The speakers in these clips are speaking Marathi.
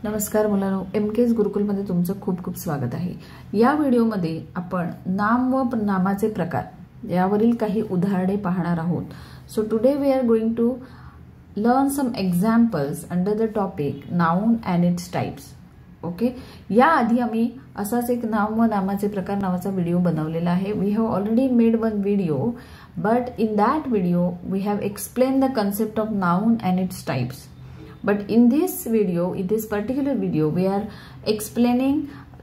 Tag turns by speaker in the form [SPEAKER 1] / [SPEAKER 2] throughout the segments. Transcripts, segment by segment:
[SPEAKER 1] नमस्कार मुलांनो, एमकेएस गुरुकुलमध्ये तुमचं खूप खूप स्वागत आहे। या व्हिडिओमध्ये आपण नाम व नामाचे प्रकार यावरील काही उदाहरणे पाहणार आहोत। So today we are going to learn some examples under the topic noun and its types. Okay, या आधी आम्ही असाच एक नाम व नामाचे प्रकार नावाचा व्हिडिओ बनवलेला आहे। We have already made one video, but in that video we have explain the concept of noun and its types. But in this video, in this particular video, we are explaining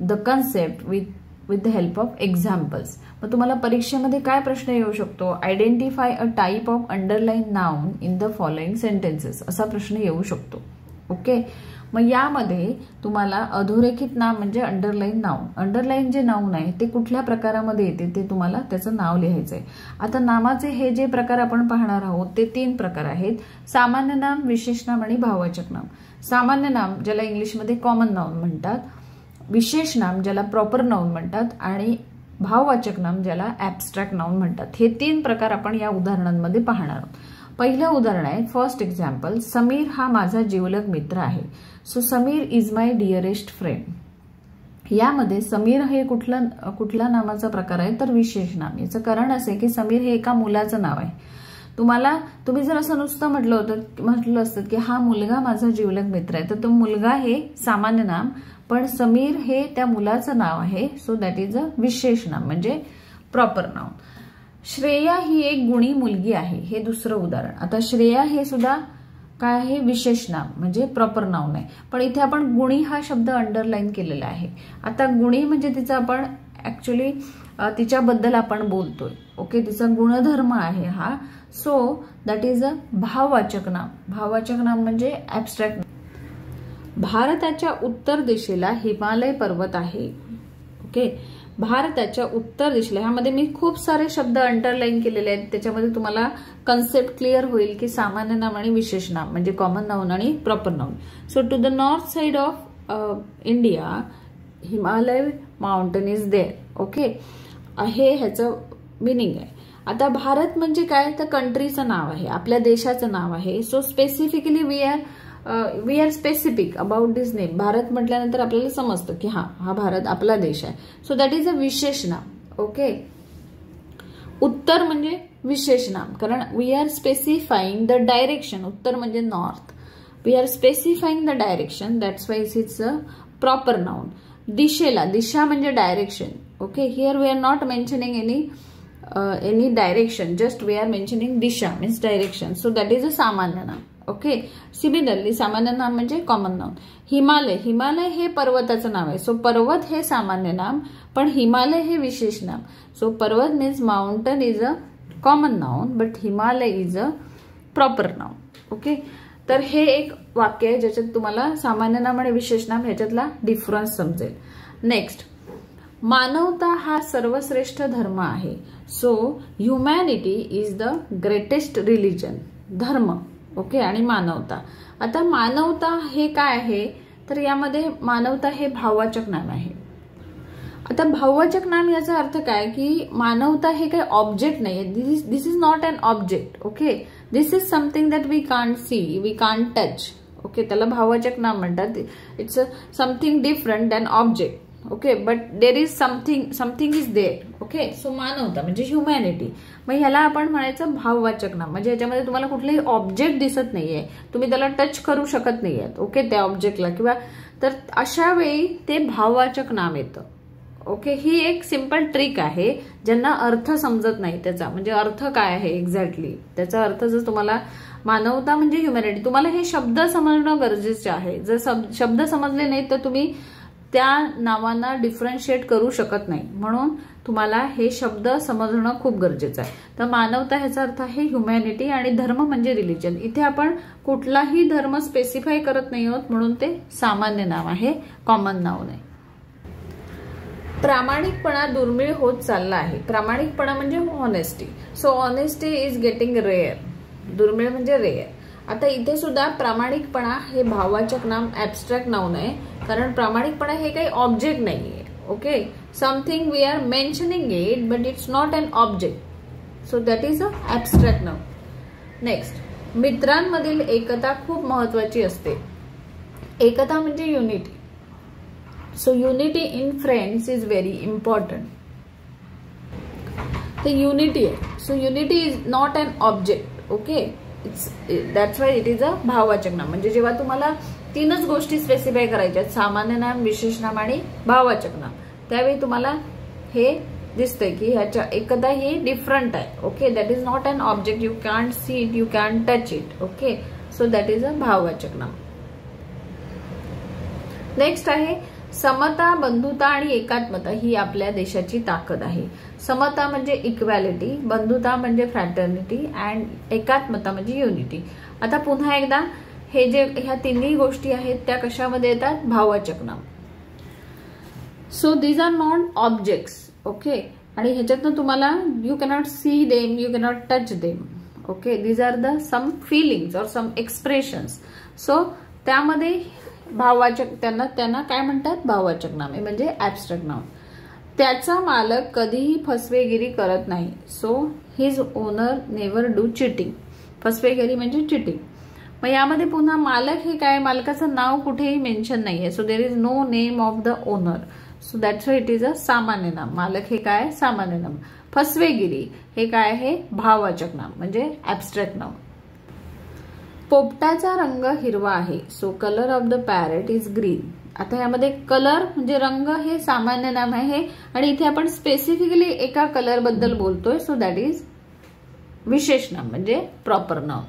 [SPEAKER 1] the concept with the help of examples. मग तुम्हाला परीक्षेमध्ये काय प्रश्न येऊ शकतो? Identify a type of underline noun in the following sentences असा प्रश्न येऊ शकतो. ओके, मग यामध्ये तुम्हाला अधोरेखित नाम म्हणजे अंडरलाइन नाउन, अंडरलाइन जे नाउन आहे ते कुठल्या प्रकारामध्ये येते ते तुम्हाला त्याचं नाव लिहायचंय. आता नामाचे हे जे प्रकार आपण पाहणार आहोत ते 3 प्रकार आहेत: सामान्य नाम, विशेष नाम आणि भाववाचक नाम. सामान्य नाम ज्याला इंग्लिशमध्ये कॉमन नाउन म्हणतात, विशेष नाम ज्याला प्रॉपर नाउन म्हणतात आणि भाववाचक नाम ज्याला ऍब्स्ट्रॅक्ट नाउन म्हणतात. हे 3 प्रकार आपण या उदाहरणांमध्ये पाहणार आहोत. पहिलं उदाहरण आहे, फर्स्ट एक्झाम्पल, समीर हा माझा जिवलग मित्र आहे. So Sameer is my dearest friend. यामध्ये समीर हे कुठल्या नामाचा प्रकार आहे तर विशेष नाम. याचं कारण असे की समीर हे एका मुलाचं नाव आहे. तुम्ही जर असं नुसतं म्हटलं असतं की हा मुलगा माझा जिवलग मित्र आहे तर तो मुलगा हे सामान्य नाम, पण समीर हे त्या मुलाचं नाव आहे. सो दॅट इज अ विशेष नाम म्हणजे प्रॉपर नाउन. श्रेया ही एक गुणी मुलगी आहे, हे दुसरं उदाहरण. आता श्रेया हे सुद्धा काय आहे? विशेष नाम म्हणजे प्रॉपर नाउन आहे, पण इथे आपण गुणी हा शब्द अंडरलाइन केलेला आहे. आता गुणी म्हणजे तिचा आपण ऍक्च्युली तिच्याबद्दल आपण बोलतोय. ओके, तिचा गुणधर्म आहे हा. सो दॅट इज अ भाववाचक नाम. भाववाचक नाम म्हणजे ऍब्स्ट्रॅक्ट. भारताच्या उत्तर दिशेला हिमालय पर्वत आहे. ओके, भारताच्या उत्तर दिशेला, ह्यामध्ये मी खूप सारे शब्द अंडरलाइन केलेले आहेत. त्याच्यामध्ये तुम्हाला कन्सेप्ट क्लिअर होईल की सामान्य नाम आणि विशेष नाम म्हणजे कॉमन नाउन आणि proper noun. So to the north side of India Himalaya mountain is there. Okay, हे ह्याचं मिनिंग आहे. आता भारत म्हणजे काय तर कंट्रीचं नाव आहे, आपल्या देशाचं नाव आहे. So specifically we are specific about this name. Bharat म्हटल्यानंतर आपल्याला समजतं की हा भारत आपला देश आहे. सो दॅट इज अ विशेष नाम. ओके, उत्तर म्हणजे विशेष नाम, कारण we are specifying the direction. उत्तर म्हणजे north. We are specifying the direction, that's why it's a proper noun. दिशेला, दिशा म्हणजे direction. Okay, here we are not mentioning any direction, just we are mentioning दिशा means direction. So that is a सामान्य नाम. ओके, सिमिलरली सामान्य नाम म्हणजे कॉमन नाउन. हिमालय, हिमालय हे पर्वताचं नाव आहे. सो पर्वत हे सामान्य नाम, पण हिमालय हे विशेष नाम. सो पर्वत means mountain is a common noun, but Himalaya is a proper noun. Okay, तर हे एक वाक्य आहे ज्याच्यात तुम्हाला सामान्य नाम आणि विशेष नाम ह्याच्यातला डिफरन्स समजेल. नेक्स्ट, मानवता हा सर्वश्रेष्ठ धर्म आहे. So humanity is the greatest religion. धर्म, ओके, आणि मानवता. आता मानवता हे काय आहे तर यामध्ये मानवता हे भाववाचक नाम आहे. आता भाववाचक नाम याचा अर्थ काय की मानवता हे काही ऑब्जेक्ट नाही आहे. This is not an object. Okay, this is something that we can't see, we can't touch. Okay, त्याला भाववाचक नाम म्हणतात. It's something different than object. Okay, but there is something is there. Okay, so मानवता म्हणजे ह्युमॅनिटी. मग ह्याला आपण म्हणायचं भाववाचक नाम, म्हणजे याच्यामध्ये तुम्हाला कुठलेही ऑब्जेक्ट दिसत नाहीये, तुम्ही त्याला टच करू शकत नाहीये. ओके, त्या ऑब्जेक्टला किंवा तर अशा वेळी ते भाववाचक नाम येतं. ओके, ही एक सिंपल ट्रिक आहे. ज्यांना अर्थ समजत नाही त्याचा, म्हणजे अर्थ काय आहे एक्झॅक्टली, त्याचा अर्थ जर तुम्हाला मानवता म्हणजे ह्युमॅनिटी, तुम्हाला हे शब्द समजणं गरजेचे आहे. जर शब्द समजले नाही तर तुम्ही त्या नावांना डिफरन्शिएट करू शकत नाही. म्हणून तुम्हाला हे शब्द समजणं खूप गरजेचं आहे. तर मानवता ह्याचा अर्थ आहे ह्युमॅनिटी आणि धर्म म्हणजे रिलिजन. इथे आपण कुठलाही धर्म स्पेसिफाय करत नाही आहोत म्हणून ते सामान्य नाव आहे, कॉमन नाउन आहे. प्रामाणिकपणा दुर्मिळ होत चालला आहे. प्रामाणिकपणा म्हणजे honesty. So honesty is getting rare. दुर्मिळ म्हणजे रेअर. आता इथे सुद्धा प्रामाणिकपणा हे भाववाचक नाम ऍब्स्ट्रॅक्ट नाउन आहे, कारण प्रामाणिकपणा हे काही ऑब्जेक्ट नाहीये. Okay, something we are mentioning it but it's not an object. So that is a abstract noun. Next, मित्रांमधील एकता खूप महत्वाची असते. एकता म्हणजे unity. So unity in friends is very important. ते युनिटी आहे. So unity is not an object. Okay, that's why it is a भाववाचक नाम. म्हणजे जेव्हा तुम्हाला तीनच गोष्टी स्पेसिफाय करायच्या आहेत, सामान्य नाम, विशेष नाम आणि भाववाचक नाम, त्यावेळी तुम्हाला हे दिसतंय की ह्याच्या एकदा ही डिफरंट आहे. Okay, that is not an object. You can't see it, you can't touch it. Okay, so that is a भाववाचक नाम. नेक्स्ट आहे समता, बंधुता आणि एकात्मता ही आपल्या देशाची ताकद आहे. समता म्हणजे इक्वॅलिटी, बंधुता म्हणजे फ्रॅटर्निटी अँड एकात्मता म्हणजे युनिटी. आता पुन्हा एकदा हे जे ह्या तिन्ही गोष्टी आहेत त्या कशामध्ये येतात? भाववाचक नाम. So these are not objects. Okay, आणि ह्याच्यातनं तुम्हाला you cannot see them, you cannot touch them. Okay, these are the some feelings or some expressions. So त्यामध्ये भाववाचक त्यांना काय म्हणतात? भाववाचक नामे म्हणजे ऍब्स्ट्रॅक्ट नाउन. त्याचा मालक कधीही फसवेगिरी करत नाही. So his owner never do cheating. फसवेगिरी म्हणजे चिटिंग. मग यामध्ये पुन्हा मालक हे काय? मालकाचं नाव कुठेही मेन्शन नाहीये. So there is no name of the owner. So that's why it is a सामान्य नाम. मालक हे काय? सामान्य नाम. फसवेगिरी हे काय आहे? भाववाचक नाम म्हणजे ऍब्स्ट्रॅक्ट नाम. पोपटाचा रंग हिरवा आहे. So colour of the parrot is green. आता यामध्ये कलर म्हणजे रंग हे सामान्य नाम आहे आणि इथे आपण स्पेसिफिकली एका कलर बद्दल बोलतोय. सो दॅट इज विशेष नाम म्हणजे प्रॉपर नाम.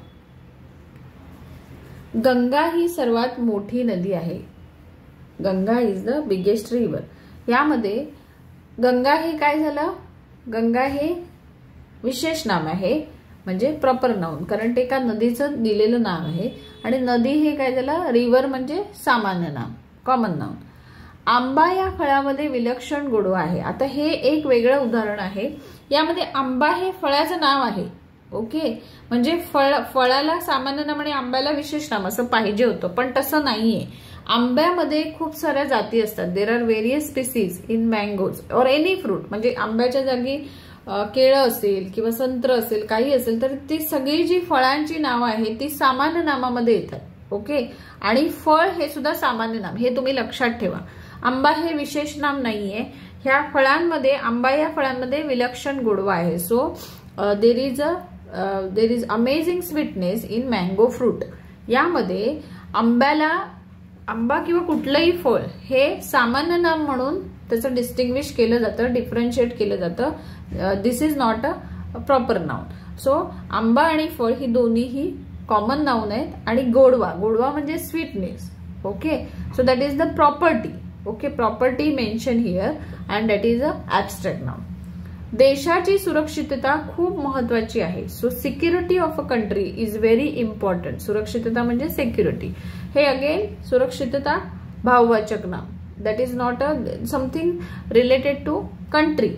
[SPEAKER 1] गंगा ही सर्वात मोठी नदी आहे. Ganga is the biggest river. यामध्ये गंगा हे काय झालं? गंगा हे विशेष नाम आहे म्हणजे प्रॉपर नाउन, कारण ते एका नदीचं दिलेलं नाव आहे. आणि नदी हे काय झालं? रिव्हर म्हणजे सामान्य नाम, कॉमन नाउन. आंबा या फळामध्ये विलक्षण गोडवा आहे. आता हे एक वेगळं उदाहरण आहे. यामध्ये आंबा हे फळाचं नाव आहे. ओके, म्हणजे फळाला सामान्य नाम आणि आंब्याला विशेष नाम असं पाहिजे होतं, पण तसं नाहीये. आंब्यामध्ये खूप साऱ्या जाती असतात. There are various species in mangoes और एनी फ्रूट. म्हणजे आंब्याच्या जागी केळं असेल किंवा संत्र असेल, काही असेल, तर ती सगळी जी फळांची नावं आहेत ती सामान्य नामामध्ये येतात. ओके, आणि फळ हे सुद्धा सामान्य नाम, हे तुम्ही लक्षात ठेवा. आंबा हे विशेष नाम नाहीये. ह्या फळांमध्ये, आंबा या फळांमध्ये विलक्षण गोडवा आहे. So there is amazing sweetness in mango fruit. यामध्ये आंबा किंवा कुठलंही फळ हे सामान्य नाम म्हणून त्याचं डिस्टिंग्विश केलं जातं, डिफरन्शिएट केलं जातं. This is not a proper noun. So आंबा आणि फळ ही दोन्हीही कॉमन नाउन आहेत. आणि गोडवा म्हणजे sweetness. Okay, so that is the property. Okay, property mention here and that is a abstract noun. देशाची सुरक्षितता खूप महत्वाची आहे. So security of a country is very important. सुरक्षितता म्हणजे सिक्युरिटी. हे अगेन सुरक्षितता भाववाचक नाम. That is not a something related to country.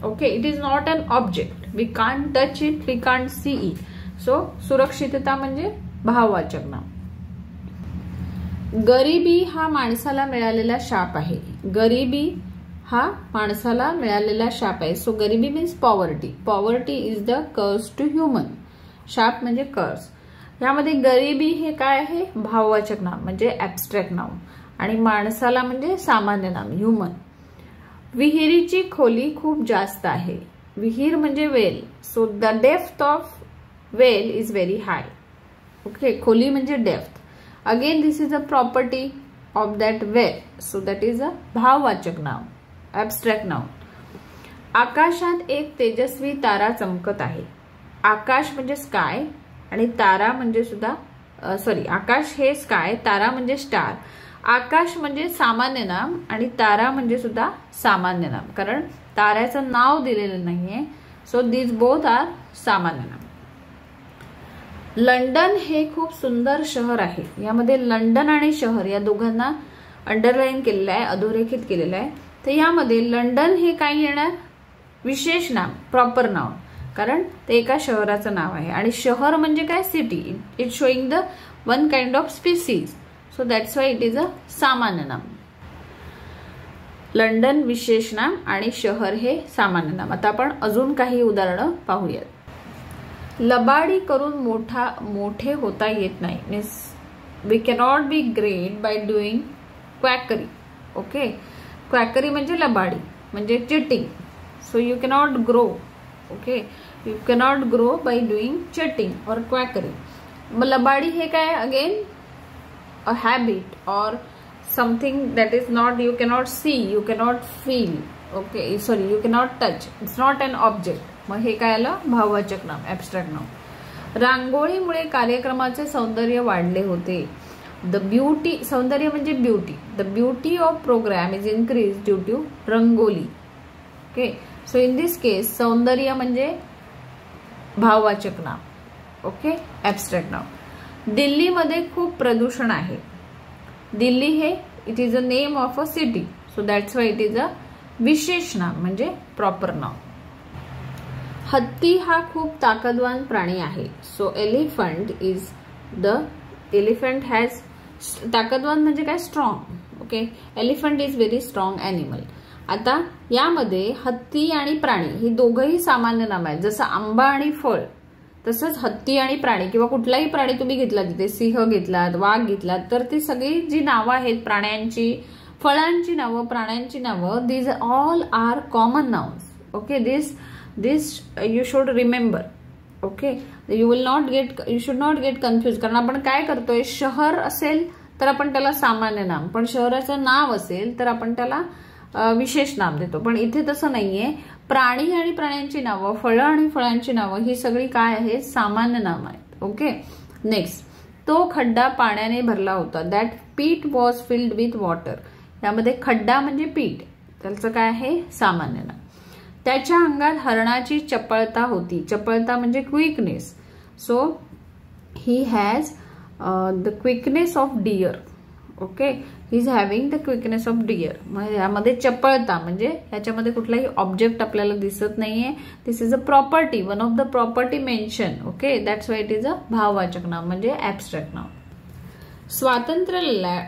[SPEAKER 1] Okay, it is not an object. We can't touch it, we can't see it. So सुरक्षितता म्हणजे भाववाचक नाम. गरिबी हा माणसाला मिळालेला शाप आहे. गरिबी हा माणसाला मिळालेला शाप आहे. सो गरिबी means poverty. Poverty is the curse to human. शाप म्हणजे कर्स. यामध्ये गरिबी हे काय आहे? भाववाचक नाम म्हणजे ऍब्स्ट्रॅक्ट नाउन. आणि माणसाला म्हणजे सामान्य नाम, ह्युमन. विहिरीची खोली खूप जास्त आहे. विहीर म्हणजे well. So the depth of well is very high. Okay, खोली म्हणजे depth. Again this is a property of that well. So that is a भाववाचक नाम, ऍब्स्ट्रॅक्ट नाउन. आकाशात एक तेजस्वी तारा चमकत आहे. आकाश म्हणजे स्काय आणि तारा म्हणजे सुद्धा आकाश हे स्काय, तारा म्हणजे स्टार. आकाश म्हणजे सामान्य नाम आणि तारा म्हणजे सुद्धा सामान्य नाम, कारण ताऱ्याचं नाव दिलेलं नाहीये. सो दीज बोथ आर सामान्य नाम. लंडन हे खूप सुंदर शहर आहे. यामध्ये लंडन आणि शहर या दोघांना अंडरलाईन केलेलं आहे, अधोरेखित केलेलं आहे. तर यामध्ये लंडन हे काय येणार? विशेष नाम, प्रॉपर नाउन, कारण ते एका शहराचं नाव आहे. आणि शहर म्हणजे काय? City. It showing the one kind of species. So that's why it is a सामान्य नाम. लंडन विशेष नाम आणि शहर हे सामान्य नाम. आता आपण अजून काही उदाहरणं पाहूयात. लबाडी करून मोठे होता येत नाही. Means we cannot be great by doing quackery. Okay, quackery म्हणजे लबाडी, म्हणजे cheating. So you cannot grow. Okay, you cannot grow by doing cheating or quackery. मग लबाडी हे काय? Again a habit or something that is not, you cannot see, you cannot feel. Okay, sorry, you cannot touch, it's not an object. मग हे काय आलं? भाववाचक नाम, ऍब्स्ट्रॅक्ट नाम. रांगोळीमुळे कार्यक्रमाचे सौंदर्य वाढले होते. द ब्युटी, सौंदर्य म्हणजे beauty. The beauty of program is increase due to rangoli. Okay, so in this case सौंदर्य म्हणजे भाववाचक नाम. ओके, ऍब्स्ट्रॅक्ट नाम. दिल्लीमध्ये खूप प्रदूषण आहे. दिल्ली हे it is a name of a city, so that's why it is अ विशेष नाम म्हणजे प्रॉपर नाम. हत्ती हा खूप ताकदवान प्राणी आहे. So elephant is the, elephant has, ताकदवान म्हणजे काय? Strong. Okay, elephant is very strong animal. आता यामध्ये हत्ती आणि प्राणी ही दोघंही सामान्य नाम आहेत. जसं आंबा आणि फळ, तसंच हत्ती आणि प्राणी किंवा कुठलाही प्राणी तुम्ही घेतला, तिथे सिंह घेतलात, वाघ घेतलात, तर ती सगळी जी नावं आहेत प्राण्यांची, फळांची नावं, प्राण्यांची नावं, these all are common nouns. Okay, this you should remember. Okay, you will not get, you should not get confuse. कारण आपण काय करतोय, शहर असेल तर आपण त्याला सामान्य नाम, पण शहराचं नाव असेल तर आपण त्याला विशेष नाम देतो. पण इथे तसं नाहीये. प्राणी आणि प्राण्यांची नावं, फळं आणि फळांची नावं ही सगळी काय आहेत? सामान्य नाम आहेत. Okay, next. तो खड्डा पाण्याने भरला होता. दॅट पीट वॉज फिल्ड विथ वॉटर. यामध्ये खड्डा म्हणजे पीठ, त्याचं काय आहे? सामान्य नाम. त्याच्या अंगात हरणाची चपळता होती. चपळता म्हणजे quickness. So he has the quickness of deer. Okay, he is having the quickness of deer. मग यामध्ये चपळता म्हणजे ह्याच्यामध्ये कुठलाही ऑब्जेक्ट आपल्याला दिसत नाहीये. This is a property, one of the property mention. Okay, that's why it is a भाववाचक नाम म्हणजे ऍब्स्ट्रॅक्ट नाम. स्वातंत्र्य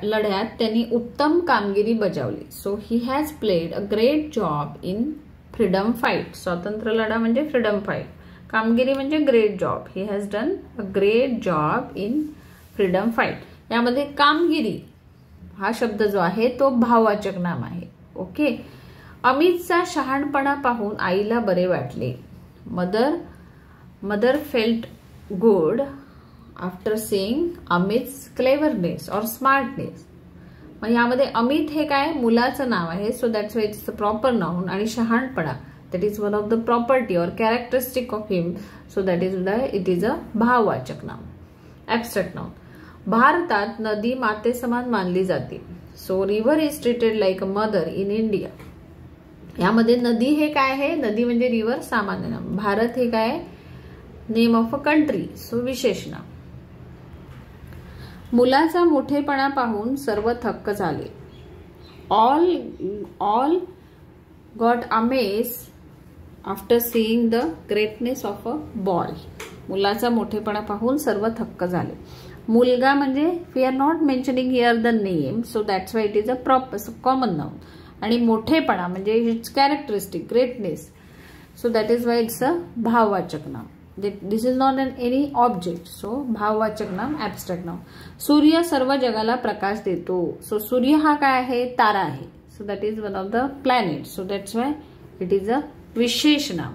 [SPEAKER 1] लढ्यात त्यांनी उत्तम कामगिरी बजावली. So he has played a great job in freedom fight. स्वातंत्र्य लढा म्हणजे फ्रीडम फाईट, कामगिरी म्हणजे great job. He has done a great job in freedom fight. यामध्ये कामगिरी हा शब्द जो आहे तो भाववाचक नाम आहे. ओके, अमितचा शहाणपणा पाहून आईला बरे वाटले. Mother felt good after seeing Amit's cleverness or smartness. मग यामध्ये अमित हे काय? मुलाचं नाव आहे. So that's why it's a proper noun. आणि शहाणपणा that is one of the property or characteristic of him. So that is it is a भाववाचक नाम, ऍब्स्ट्रॅक्ट नाउन. भारतात नदी माते समान मानली जाते. So river is treated like a mother in India. यामध्ये नदी हे काय आहे? नदी म्हणजे रिव्हर, सामान्य नाम. भारत हे काय? Name of a country, so विशेष नाम. मुलाचा मोठेपणा पाहून सर्व थक्क झाले. All got amaze after seeing the greatness of a boy. मुलाचा मोठेपणा पाहून सर्व थक्क झाले. मुलगा म्हणजे we are not mentioning here the name, so that's why it is a proper common noun. आणि मोठेपणा म्हणजे it's characteristic, greatness. So that is why it's a भाववाचक नाम. This is not any object. So भाववाचक नाम, ऍब्स्ट्रॅक्ट नाम. सूर्य सर्व जगाला प्रकाश देतो. सो सूर्य हा काय आहे? तारा आहे. So that is one of the planet. So that's why it is अ विशेष नाम.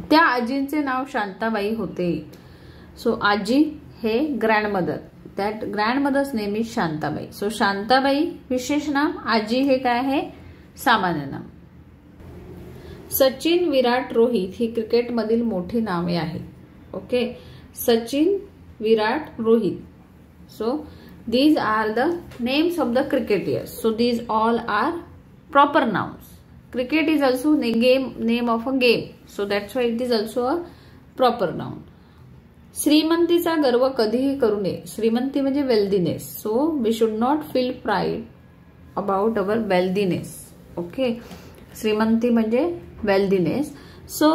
[SPEAKER 1] त्या आजींचे नाव शांताबाई होते. सो आजी हे grandmother, that grandmother's name is Shantabai. So Shantabai विशेष नाम, आजी हे काय आहे? सामान्य नाम. सचिन, विराट, रोहित ही क्रिकेटमधील मोठी नावे आहेत. Okay, Sachin, Virat, Rohit. So these are the names of the cricketers. So these all are proper nouns. Cricket is also name of a game. So that's why it is also a proper noun. श्रीमंतीचा गर्व कधीही करू नये. श्रीमंती म्हणजे wealthiness. So we should not feel pride about our wealthiness. Okay, श्रीमंती म्हणजे wealthiness. So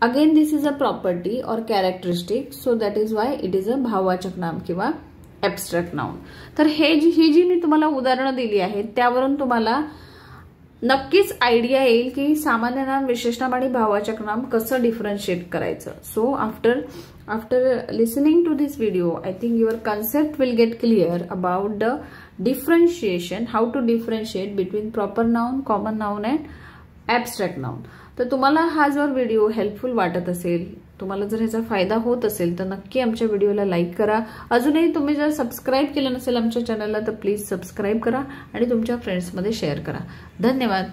[SPEAKER 1] again this is a property or characteristic. So that is Y it is a भाववाचक नाम किंवा ऍब्स्ट्रॅक्ट नाउन. तर ही जी मी तुम्हाला उदाहरणं दिली आहेत त्यावरून तुम्हाला नक्कीच आयडिया येईल की सामान्य नाम, विशेष नाम आणि भाववाचक नाम कसं डिफरन्शिएट करायचं. So after after listening to this video, I think your concept will get clear about the differentiation, how to differentiate between proper noun, common noun and abstract noun. तर तुम्हाला हा जर व्हिडिओ हेल्पफुल वाटत असेल, तुम्हाला जर ह्याचा फायदा होत असेल तर नक्की आमच्या व्हिडिओला लाईक करा. अजूनही तुम्ही जर सबस्क्राईब केलं नसेल आमच्या चॅनलला तर प्लीज सबस्क्राईब करा आणि तुमच्या फ्रेंड्समध्ये शेअर करा. धन्यवाद.